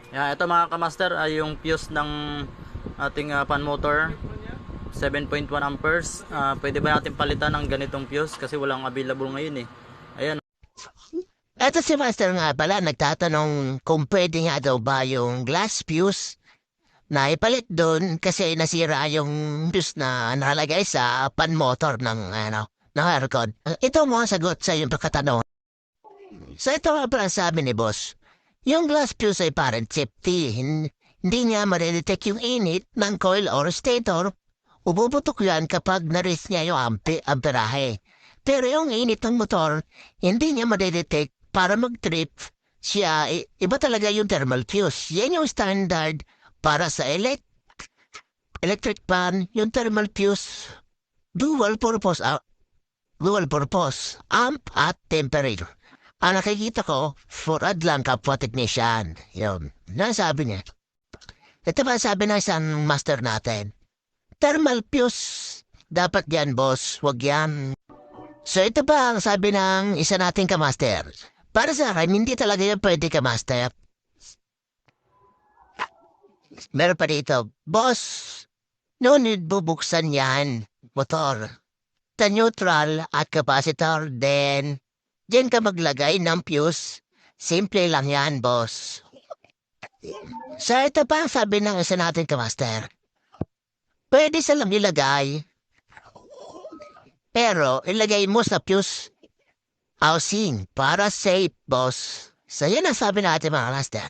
Yan, ito mga kamaster ay yung fuse ng ating fan motor 7.1 amperes. Pwede ba natin palitan ng ganitong fuse kasi walang available ngayon eh. Ayan. Eto si Master nga pala nagtatanong kung pwede nga daw ba yung glass fuse na ipalit doon kasi nasira yung fuse na nalagay sa pan motor ng aircon. Ito mo ang sagot sa iyong pagkatanong. So ito nga pala sabi ni boss. Yung glass fuse ay parang safety. Hindi niya madedetect yung init ng coil or stator. Ububutok yan kapag na-reach niya yung amperahe. Pero yung init ng motor, hindi niya madedetect para mag-trip siya. Iba talaga yung thermal fuse. Yan yung standard para sa electric fan, yung thermal fuse. Dual purpose, dual purpose, amp at temperature. Ang nakikita ko, for ad lang kapwa technician. Yun. Nasabi niya. Ito ba sabi ng isang master natin? Thermal fuse. Dapat yan, boss. Wag yan. So ito ba ang sabi ng isa nating kamaster? Para sa akin, hindi talaga yan pwede kamaster. Meron pa dito, boss, no need bubuksan yan, motor. Sa neutral at capacitor, then, diyan ka maglagay ng fuse. Simple lang yan, boss. So ito pa ang sabi ng isa nating kamaster. Pwede sa lang ilagay, pero ilagay mo sa fuse housing para safe, boss. So yan ang sabi natin mga master.